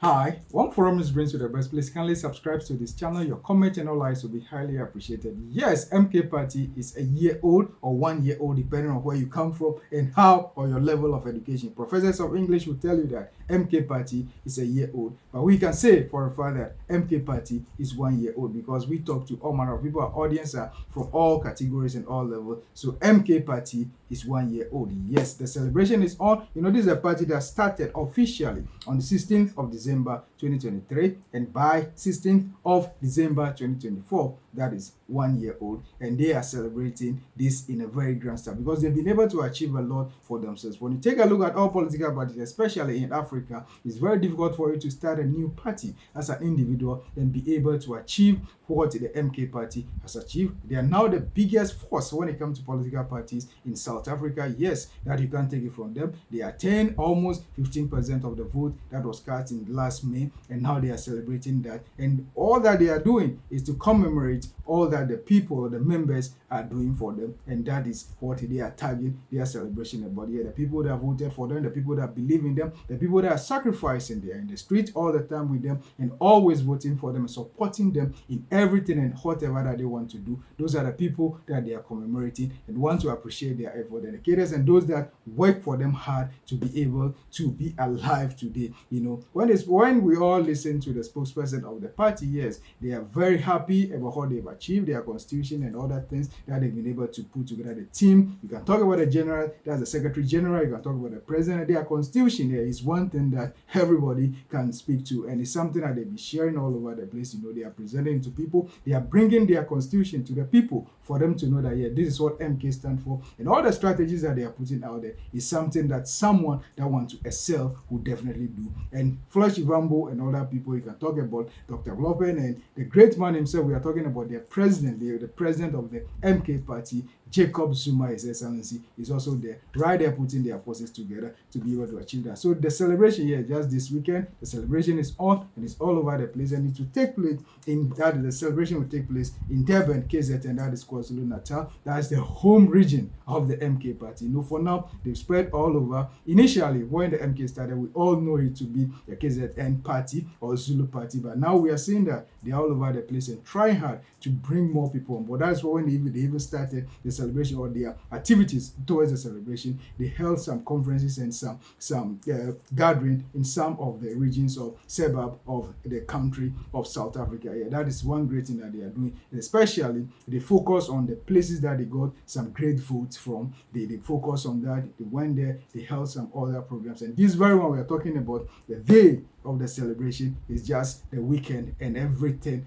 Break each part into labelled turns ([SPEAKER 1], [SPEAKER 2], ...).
[SPEAKER 1] Hi, one forum is brings you the best. Please kindly subscribe to this channel. Your comment and all likes will be highly appreciated. Yes, MK Party is a year old or 1 year old, depending on where you come from and how or your level of education. Professors of English will tell you that MK Party is a year old, but we can say for a fact that MK Party is 1 year old because we talk to all manner of people. Our audience are from all categories and all levels. So MK Party is 1 year old. Yes, the celebration is on. This is a party that started officially on the 16th of December 2023, and by 16th of December 2024, that is 1 year old, and they are celebrating this in a very grand style because they've been able to achieve a lot for themselves. When you take a look at all political parties, especially in Africa, it's very difficult for you to start a new party as an individual and be able to achieve what the MK party has achieved. They are now the biggest force when it comes to political parties in South Africa. Yes, that you can't take it from them. They attained almost 15% of the vote that was cast in last May, and now they are celebrating that. And all that they are doing is to commemorate all that the people or the members are doing for them, and that is what they are tagging their celebration about. Yeah, the people that voted for them, the people that believe in them, the people that are sacrificing, they are in the street all the time with them and always voting for them and supporting them in everything and whatever that they want to do. Those are the people that they are commemorating and want to appreciate their effort, dedicators, and those that work for them hard to be able to be alive today. When we all listen to the spokesperson of the party, yes, they are very happy about what they've achieved, their constitution and other things that they've been able to put together. The team, you can talk about the general, that's the secretary general, you can talk about the president. Their constitution there is one thing that everybody can speak to, and it's something that they'll be sharing all over the place. They are presenting to people, they are bringing their constitution to the people for them to know that, yeah, this is what MK stands for, and all the strategies that they are putting out there is something that someone that wants to excel would definitely do. And Flash Ivambo and other people, you can talk about Dr. Glopen and the great man himself. We are talking about their president, the president of the MK party, Jacob Zuma, His Excellency, is also there, right there putting their forces together to be able to achieve that. So the celebration here, just this weekend, the celebration is on and it's all over the place, and it will take place the celebration will take place in Durban, KZN, that is KwaZulu Natal. That's the home region of the MK party. For now, they've spread all over. Initially, when the MK started, we all know it to be the KZN party or Zulu party, but now we are seeing that they're all over the place and trying hard to bring more people on board. That's why when they even started the celebration or their activities towards the celebration, they held some conferences and some gathering in some of the regions or suburb of the country of South Africa. Yeah, that is one great thing that they are doing. Especially, they focus on the places that they got some great votes from. They focus on that. They went there. They held some other programs. And this very one we are talking about, the day of the celebration is just the weekend, and everything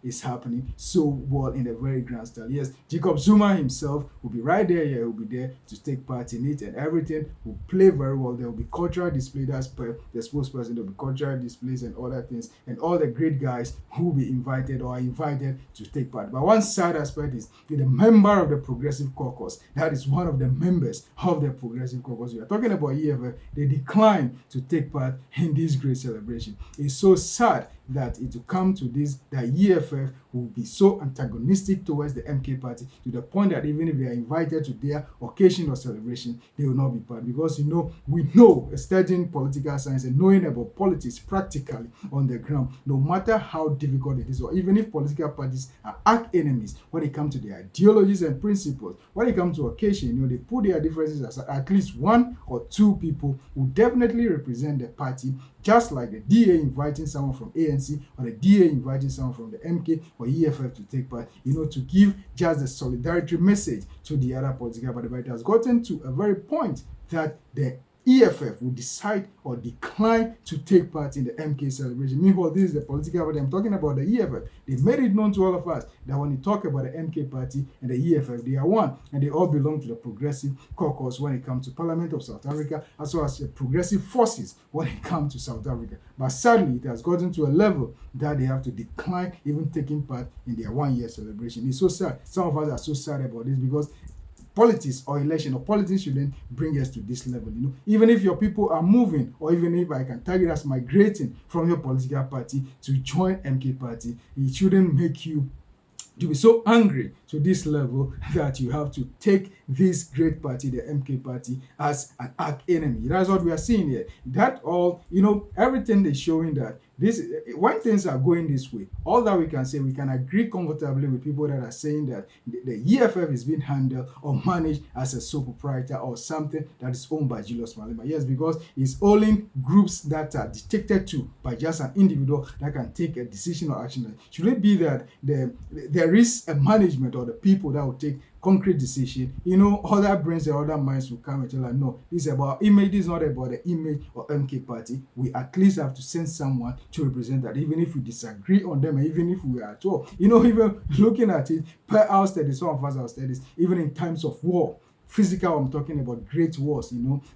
[SPEAKER 1] is happening so well in a very grand style. Yes, Jacob Zuma himself will be right there. Yeah, he will be there to take part in it, and everything will play very well. There will be cultural display. That's per the spokesperson. There will be cultural displays and other things, and all the great guys who will be invited or are invited to take part. But one sad aspect is the member of the Progressive Caucus. That is one of the members of the Progressive Caucus. We are talking about EFF. They declined to take part in this great celebration. It's so sad that it will come to this, that EFF will be so antagonistic towards the MK party to the point that even if they are invited to their occasion or celebration, they will not be part. Because we know studying political science and knowing about politics practically on the ground, no matter how difficult it is, or even if political parties are arch enemies when it comes to their ideologies and principles, when it comes to occasion, they put their differences aside. At least one or two people who definitely represent the party, just like the DA inviting someone from ANC or the DA inviting someone from the MK or EFF to take part, to give just the solidarity message to the other political party. But it has gotten to a very point that the EFF will decide or decline to take part in the MK celebration. Meanwhile, this is the political party. I'm talking about the EFF. They made it known to all of us that when you talk about the MK party and the EFF, they are one, and they all belong to the Progressive Caucus when it comes to Parliament of South Africa, as well as the progressive forces when it comes to South Africa. But sadly, it has gotten to a level that they have to decline even taking part in their 1 year celebration. It's so sad. Some of us are so sad about this because politics or election or politics shouldn't bring us to this level. Even if your people are moving, or even if I can tag it as migrating from your political party to join MK party, it shouldn't make you to be so angry to this level that you have to take this great party, the MK party, as an arch enemy. That's what we are seeing here. That all, everything is showing that this, when things are going this way, all that we can say, we can agree comfortably with people that are saying that the EFF is being handled or managed as a sole proprietor or something that is owned by Julius Malema. Yes, because it's only groups that are dictated to by just an individual that can take a decision or action. Should it be that there is a management or the people that will take concrete decision, other brains and other minds will come and tell us, no, this is about image, this is not about the image of MK party. We at least have to send someone to represent that, even if we disagree on them, and even if we are at all. Even looking at it, per our studies, some of us our studies, even in times of war, physical, I'm talking about great wars,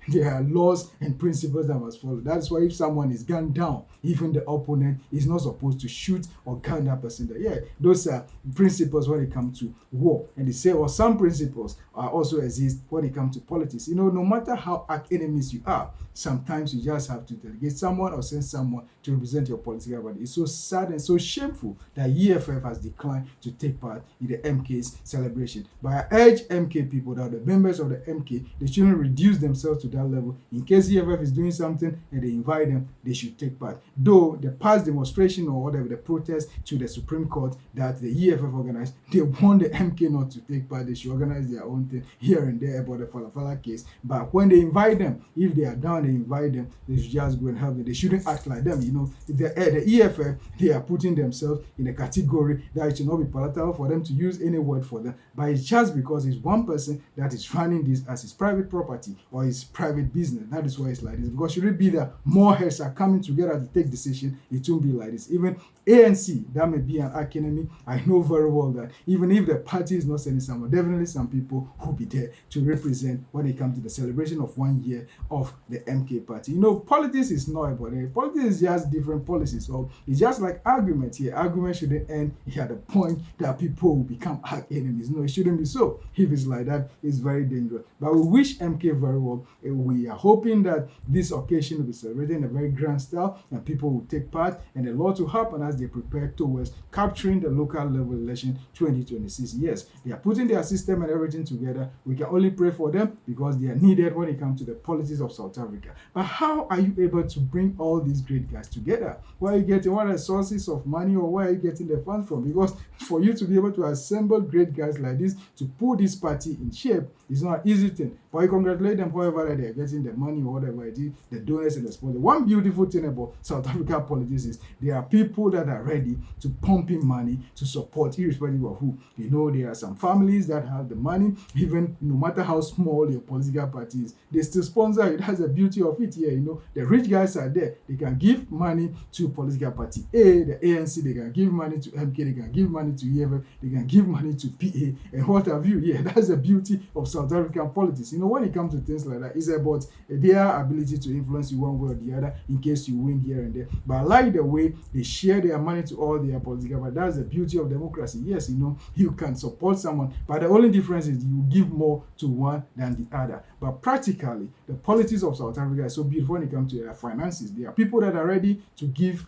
[SPEAKER 1] there are laws and principles that must follow. That's why if someone is gunned down, even the opponent is not supposed to shoot or gun that person down. Yeah, those are principles when it comes to war. And they say, well, some principles also exist when it comes to politics. No matter how arch enemies you are, sometimes you just have to delegate someone or send someone to represent your political party. It's so sad and so shameful that EFF has declined to take part in the MK's celebration. But I urge MK people, that the members of the MK, they shouldn't reduce themselves to that level. In case EFF is doing something and they invite them, they should take part. Though the past demonstration or whatever, the protest to the Supreme Court that the EFF organized, they want the MK not to take part. They should organize their own thing here and there about the Falafala case. But when they invite them, if they are down, they invite them, they should just go and help them. They shouldn't act like them. The EFF, they are putting themselves in a category that it should not be palatable for them to use any word for them. But it's just because it's one person that is running this as his private property or his private business. That is why it's like this. Because should it be that more heads are coming together to take decision, it won't be like this. Even ANC, that may be an arch enemy. I know very well that even if the party is not sending someone, definitely some people will be there to represent when it comes to the celebration of 1 year of the MK party. Politics is not about it. Politics is just different policies. So it's just like argument here. Argument shouldn't end at the point that people will become arch enemies. No, it shouldn't be so. If it's like that, it's very dangerous. But we wish MK very well. We are hoping that this occasion will be celebrated in a very grand style and people will take part, and a lot will happen as they prepare towards capturing the local level election 2026. Yes, they are putting their system and everything together. We can only pray for them because they are needed when it comes to the politics of South Africa. But how are you able to bring all these great guys together? Where are you getting, what are the sources of money, or where are you getting the funds from? Because for you to be able to assemble great guys like this to put this party in shape is not an easy thing. But I congratulate them however they are getting the money or whatever it is, the donors and the sponsors. One beautiful thing about South African politics is there are people that are ready to pump in money to support, irrespective of who. There are some families that have the money, even no matter how small your political party is, they still sponsor it. That's the beauty of it here. The rich guys are there. They can give money to political party A, the ANC, they can give money to MK, they can give money to EFF, they can give money to PA, and what have you. Yeah, that's the beauty of South African politics. When it comes to things like that, it's about their ability to influence you one way or the other in case you win here and there. But I like the way they share their money to all their political parties. That's the beauty of democracy. Yes, you can support someone, but the only difference is you give more to one than the other. But practically, the politics of South Africa is so beautiful when it comes to their finances. There are people that are ready to give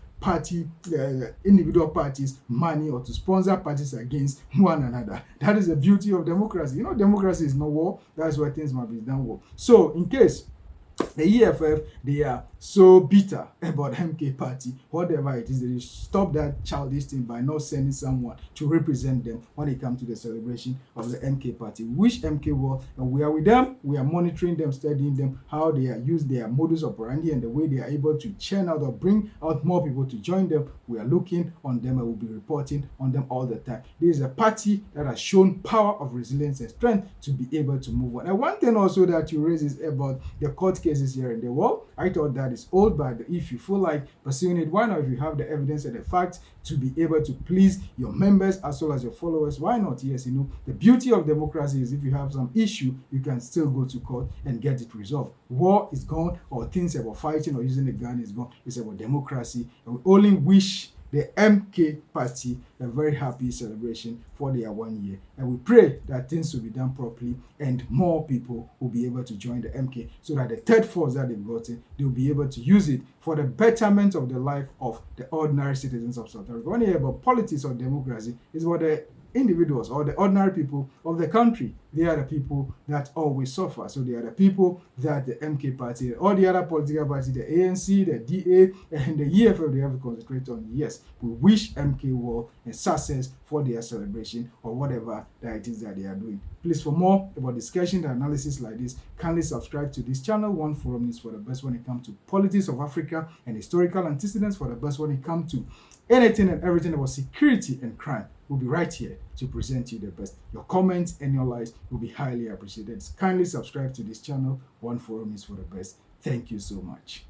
[SPEAKER 1] individual parties money or to sponsor parties against one another. That is the beauty of democracy. Democracy is not war. That's why things must be done well. So in case the EFF, they are so bitter about MK party, whatever it is, they stop that childish thing by not sending someone to represent them when it comes to the celebration of the MK party. We wish MK well, and we are with them. We are monitoring them, studying them, how they are used their modus operandi and the way they are able to churn out or bring out more people to join them. We are looking on them and we'll be reporting on them all the time. This is a party that has shown power of resilience and strength to be able to move on. And one thing also that you raise is about the court cases here in the world. I thought that is old, but if you feel like pursuing it, why not? If you have the evidence and the facts to be able to please your members as well as your followers, why not? Yes, the beauty of democracy is if you have some issue, you can still go to court and get it resolved. War is gone, or things about fighting or using a gun is gone. It's about democracy, and we only wish the MK party a very happy celebration for their 1 year. And we pray that things will be done properly and more people will be able to join the MK so that the third force that they've gotten, they'll be able to use it for the betterment of the life of the ordinary citizens of South Africa. When you hear about politics or democracy, it's about the individuals or the ordinary people of the country. They are the people that always suffer. So they are the people that the MK party, all the other political parties, the ANC, the DA, and the EFF, they have to concentrate on. Yes, we wish MK well and success for their celebration or whatever that it is that they are doing. Please, for more about discussion and analysis like this, kindly subscribe to this channel. One Forum News for the best when it comes to politics of Africa and historical antecedents for the best when it comes to anything and everything about security and crime. We'll be right here to present you the best. Your comments and your likes will be highly appreciated. Kindly subscribe to this channel. One Forum News for the best. Thank you so much.